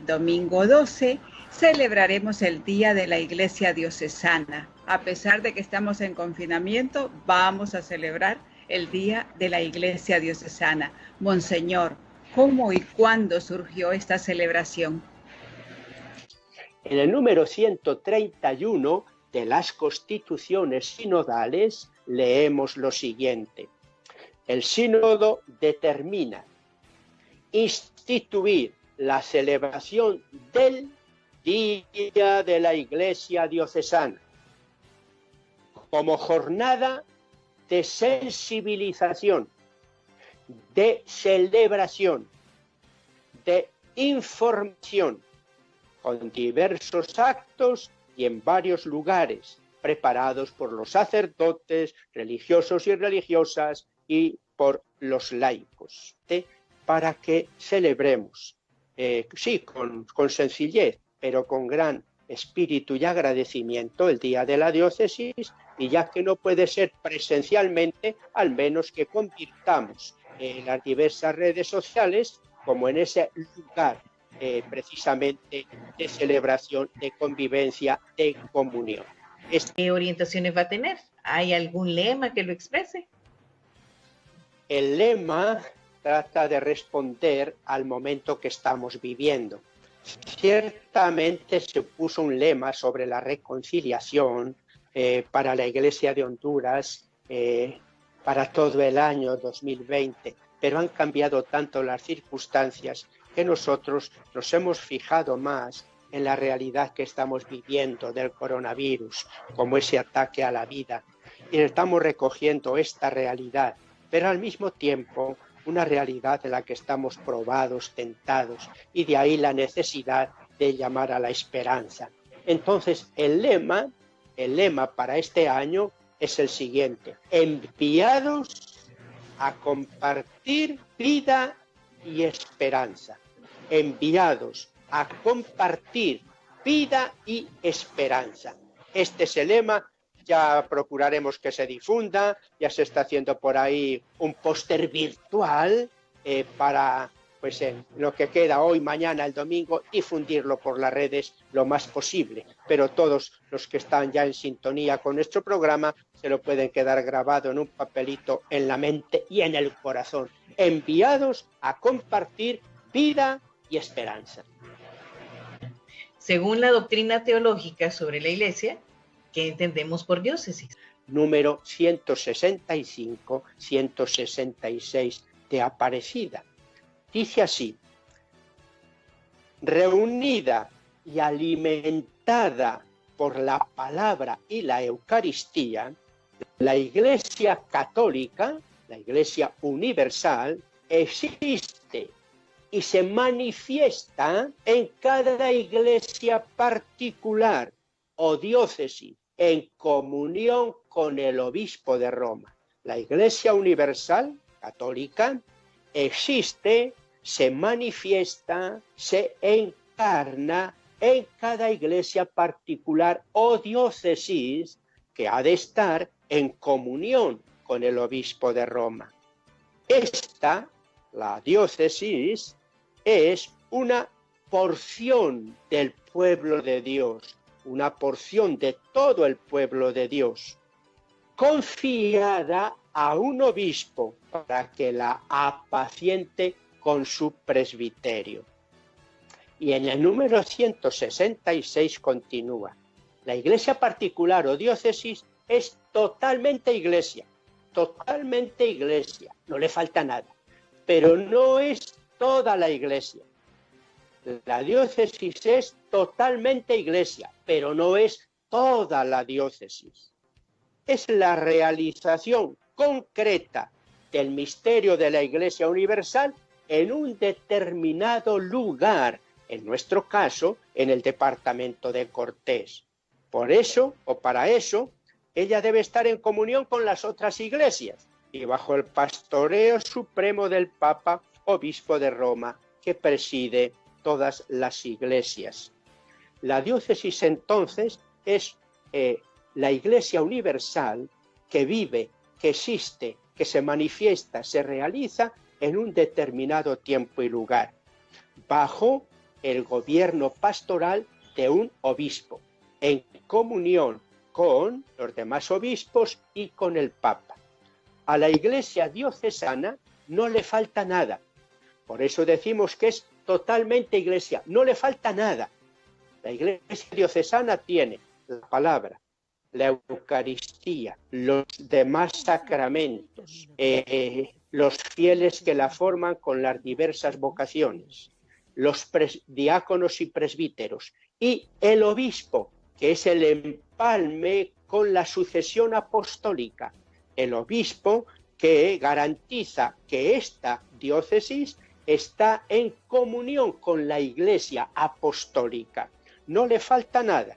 domingo 12, celebraremos el Día de la Iglesia Diocesana. A pesar de que estamos en confinamiento, vamos a celebrar el Día de la Iglesia Diocesana. Monseñor, ¿cómo y cuándo surgió esta celebración? En el número 131 de las Constituciones Sinodales leemos lo siguiente. El sínodo determina instituir la celebración del Día de la Iglesia Diocesana como jornada de sensibilización, de celebración, de información, con diversos actos y en varios lugares, preparados por los sacerdotes, religiosos y religiosas y por los laicos, para que celebremos, sí, con sencillez, pero con gran espíritu y agradecimiento el Día de la Diócesis, y ya que no puede ser presencialmente, al menos que convirtamos las diversas redes sociales como en ese lugar precisamente de celebración, de convivencia, de comunión. ¿Qué orientaciones va a tener? ¿Hay algún lema que lo exprese? El lema trata de responder al momento que estamos viviendo. Ciertamente se puso un lema sobre la reconciliación para la Iglesia de Honduras para todo el año 2020, pero han cambiado tanto las circunstancias que nosotros nos hemos fijado más en la realidad que estamos viviendo del coronavirus, como ese ataque a la vida. Y estamos recogiendo esta realidad, pero al mismo tiempo una realidad en la que estamos probados, tentados, y de ahí la necesidad de llamar a la esperanza. Entonces, el lema para este año es el siguiente: enviados a compartir vida y esperanza. Enviados a compartir vida y esperanza. Este es el lema. Ya procuraremos que se difunda, ya se está haciendo por ahí un póster virtual para, pues en lo que queda hoy, mañana, el domingo, difundirlo por las redes lo más posible. Pero todos los que están ya en sintonía con nuestro programa se lo pueden quedar grabado en un papelito en la mente y en el corazón. Enviados a compartir vida y esperanza. Según la doctrina teológica sobre la Iglesia, ¿qué entendemos por diócesis? Número 165, 166 de Aparecida. Dice así: reunida y alimentada por la palabra y la Eucaristía, la Iglesia católica, la Iglesia universal, existe y se manifiesta en cada iglesia particular o diócesis en comunión con el obispo de Roma. La Iglesia universal católica existe, se manifiesta, se encarna en cada iglesia particular o diócesis que ha de estar en comunión con el obispo de Roma. Esta, la diócesis, es una porción del pueblo de Dios, una porción de todo el pueblo de Dios, confiada a un obispo para que la apaciente con su presbiterio. Y en el número 166 continúa: la iglesia particular o diócesis es totalmente iglesia, no le falta nada, pero no es toda la iglesia. La diócesis es totalmente iglesia, pero no es toda la diócesis. Es la realización concreta del misterio de la Iglesia universal en un determinado lugar, en nuestro caso, en el departamento de Cortés. Por eso, o para eso, ella debe estar en comunión con las otras iglesias y bajo el pastoreo supremo del Papa, obispo de Roma, que preside todas las iglesias. La diócesis entonces es la Iglesia universal que vive, que existe, que se manifiesta, se realiza en un determinado tiempo y lugar, bajo el gobierno pastoral de un obispo, en comunión con los demás obispos y con el Papa. A la Iglesia diocesana no le falta nada. Por eso decimos que es totalmente Iglesia, no le falta nada. La Iglesia diocesana tiene la palabra, la Eucaristía, los demás sacramentos, los fieles que la forman con las diversas vocaciones, los diáconos y presbíteros, y el obispo, que es el empalme con la sucesión apostólica. El obispo que garantiza que esta diócesis está en comunión con la Iglesia apostólica. No le falta nada.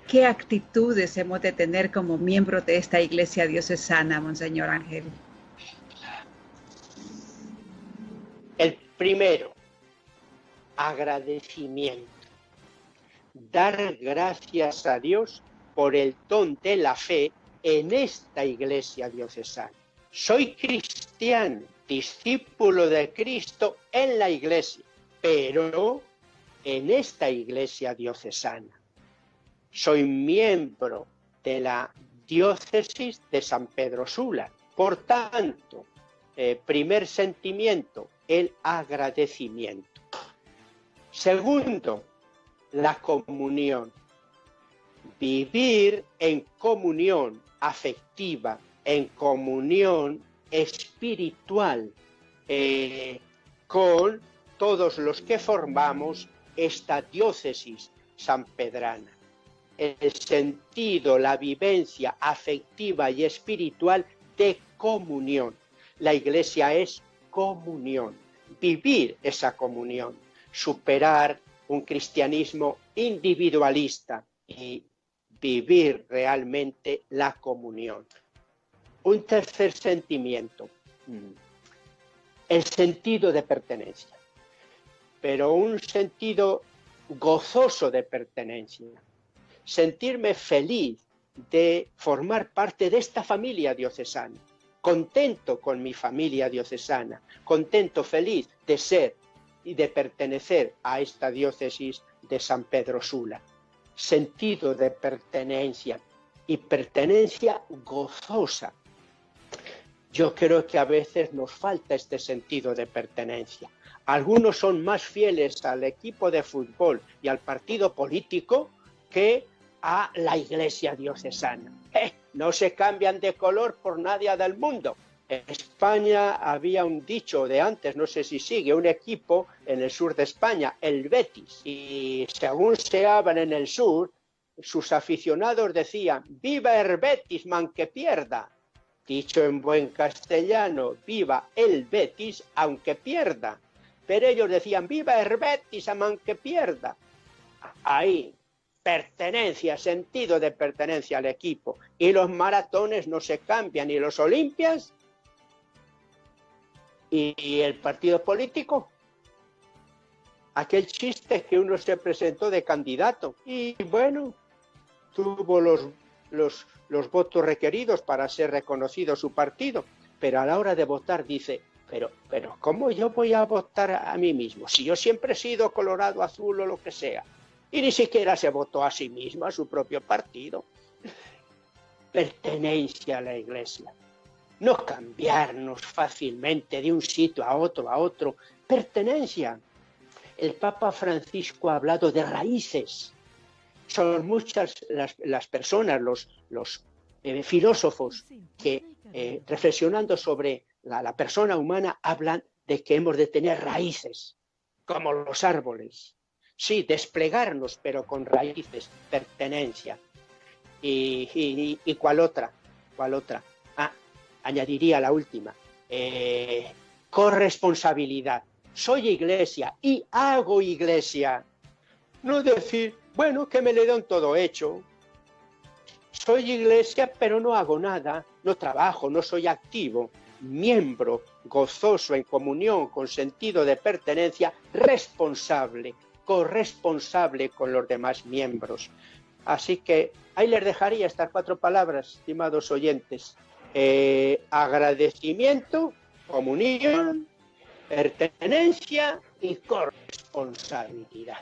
¿Qué actitudes hemos de tener como miembros de esta Iglesia diocesana, Monseñor Ángel? El primero, agradecimiento. Dar gracias a Dios por el don de la fe en esta Iglesia diocesana. Soy cristiano, discípulo de Cristo en la Iglesia, pero en esta Iglesia diocesana. Soy miembro de la diócesis de San Pedro Sula. Por tanto, primer sentimiento, el agradecimiento. Segundo, la comunión. Vivir en comunión afectiva, en comunión espiritual con todos los que formamos esta diócesis sanpedrana. El sentido, la vivencia afectiva y espiritual de comunión. La Iglesia es comunión, vivir esa comunión, superar un cristianismo individualista y vivir realmente la comunión. Un tercer sentimiento, el sentido de pertenencia, pero un sentido gozoso de pertenencia. Sentirme feliz de formar parte de esta familia diocesana, contento con mi familia diocesana, contento, feliz de ser y de pertenecer a esta diócesis de San Pedro Sula. Sentido de pertenencia y pertenencia gozosa. Yo creo que a veces nos falta este sentido de pertenencia. Algunos son más fieles al equipo de fútbol y al partido político que a la Iglesia diocesana. No se cambian de color por nadie del mundo. En España había un dicho de antes, no sé si sigue, un equipo en el sur de España, el Betis, y según se habla en el sur, sus aficionados decían, ¡viva el Betis, man que pierda! Dicho en buen castellano, ¡viva el Betis, aunque pierda! Pero ellos decían, ¡viva el Betis, man que pierda! Ahí, pertenencia, sentido de pertenencia al equipo. Y los maratones no se cambian, y los olimpias, y el partido político. Aquel chiste que uno se presentó de candidato y bueno, tuvo los votos requeridos para ser reconocido su partido, pero a la hora de votar dice, pero ¿cómo yo voy a votar a mí mismo? Si yo siempre he sido colorado, azul o lo que sea. Y ni siquiera se votó a sí mismo, a su propio partido. Pertenencia a la Iglesia. No cambiarnos fácilmente de un sitio a otro. Pertenencia. El Papa Francisco ha hablado de raíces. Son muchas las personas, los filósofos que reflexionando sobre la persona humana hablan de que hemos de tener raíces, como los árboles. Sí, desplegarnos, pero con raíces, pertenencia. ¿Y cuál otra? Añadiría la última. Corresponsabilidad. Soy Iglesia y hago Iglesia. No decir, bueno, que me le dan todo hecho. Soy Iglesia, pero no hago nada. No trabajo, no soy activo. Miembro, gozoso, en comunión, con sentido de pertenencia, responsable, corresponsable con los demás miembros. Así que ahí les dejaría estas 4 palabras, estimados oyentes. Agradecimiento, comunión, pertenencia y corresponsabilidad. responsabilidad.